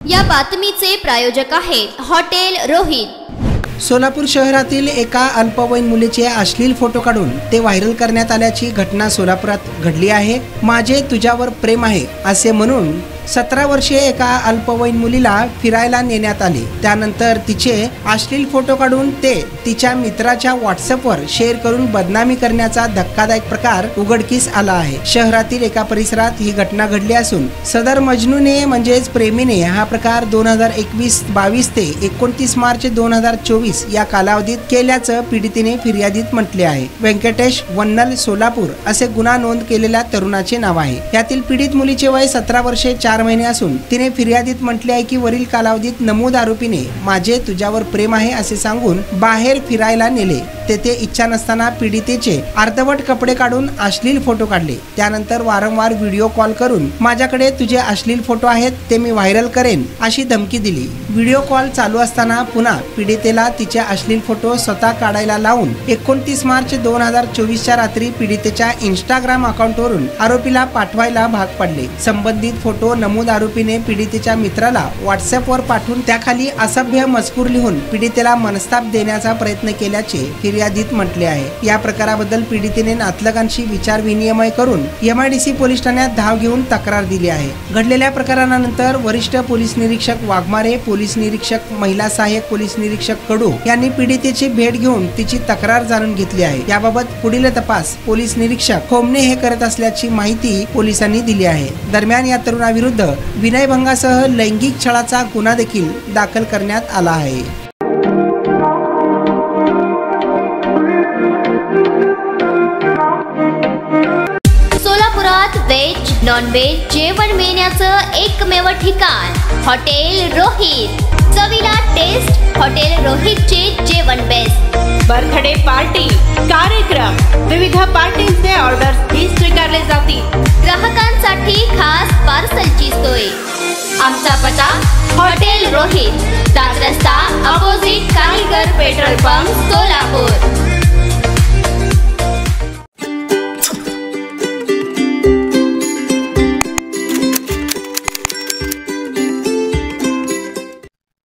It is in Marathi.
या बातमीचे प्रायोजक आहेत हॉटेल रोहित। सोलापूर शहरातील एका अल्पवयीन मुलीचे अश्लील फोटो काढून ते व्हायरल करण्यात आल्याची घटना सोलापुरात घडली आहे। माझे तुझ्यावर प्रेम आहे असे म्हणून 17 वर्षीय एका अल्पवयीन मुलीला फिरायला नेण्यात आले। त्यानंतर तिचे अश्लील फोटो काढून ते तिच्या मित्राच्या व्हॉट्सअपवर शेअर करून बदनामी करण्याचा धक्कादायक प्रकार उघडकीस आला आहे। शहरातील एका परिसरात ही घटना घडली असून सदर मजनूने म्हणजेच प्रेमीने हा प्रकार 2021-22 ते 29 मार्च 2024 या कालावधीत केल्याचं पीडितेने फिर्यादीत म्हटले आहे। व्यंकटेश वन्नल सोलापूर असे गुन्हा नोंद केलेल्या तरुणाचे नाव आहे। यातील पीडित मुलीचे वय 17 वर्षे 4 महिने असून तिने फिर्यादीत म्हटले आहे की वरील कालावधीत नमूद आरोपीने माझे तुझ्यावर प्रेम आहे असे सांगून बाहेर फिरायला नेले। तेथे इच्छा नसताना पीडितेचे अर्धवट कपडे काढून अश्लील फोटो काढले। त्यानंतर वारंवार व्हिडिओ कॉल करून माझ्याकडे तुझे अश्लील फोटो आहेत ते मी व्हायरल करेन अशी धमकी दिली। व्हिडिओ कॉल चालू असताना पुन्हा पीडितेला तिचे अश्लील फोटो स्वतः काढायला लावून 29 मार्च 2024च्या रात्री पीडितेच्या इंस्टाग्राम अकाउंटवरून आरोपीला पाठवायला भाग पडले। संबंधित फोटो नमूद आरोपीने पीडितेच्या मित्राला व्हॉट्सअपवर पाठवून त्याखाली असभ्य मजकूर लिहून पीडितेला मनस्ताप देण्याचा प्रयत्न केल्याचे फिर्यादीत म्हटले आहे। या प्रकाराबद्दल पीडितेने नातलगांशी विचार विनिमय करून MIDC पोलीस ठाण्यात धाव घेऊन तक्रार दिली आहे। घडलेल्या प्रकारानंतर वरिष्ठ पोलीस निरीक्षक वाघमारे, पोलीस निरीक्षक महिला सहाय्यक पोलीस निरीक्षक कडू यांनी पीडितेची भेट घेऊन तिची तक्रार जाणून घेतली आहे। याबाबत पुढील तपास पोलीस निरीक्षक खोमने हे करत असल्याची माहिती पोलिसांनी दिली आहे। दरम्यान या तरुणाविरुद्ध विनयभंगासह लैंगिक छळाचा गुन्हा देखील दाखल करण्यात आला आहे। सोलापुरात व्हेज नॉन व्हेज जेवण मिळण्याचं एकमेव ठिकाण हॉटेल रोहित। चवीला टेस्ट हॉटेल रोहितचे जेवण बेस्ट। बर्थडे पार्टी, कार्यक्रम, विविध पार्टींचे ऑर्डर्स ही स्वीकारले जातील। ग्राहकांसाठी खास पार्सलची सोय। आमचा पत्ता हॉटेल रोहित, दादर रस्ता अपोजिट कारीगर पेट्रोल पंप सोलापूर।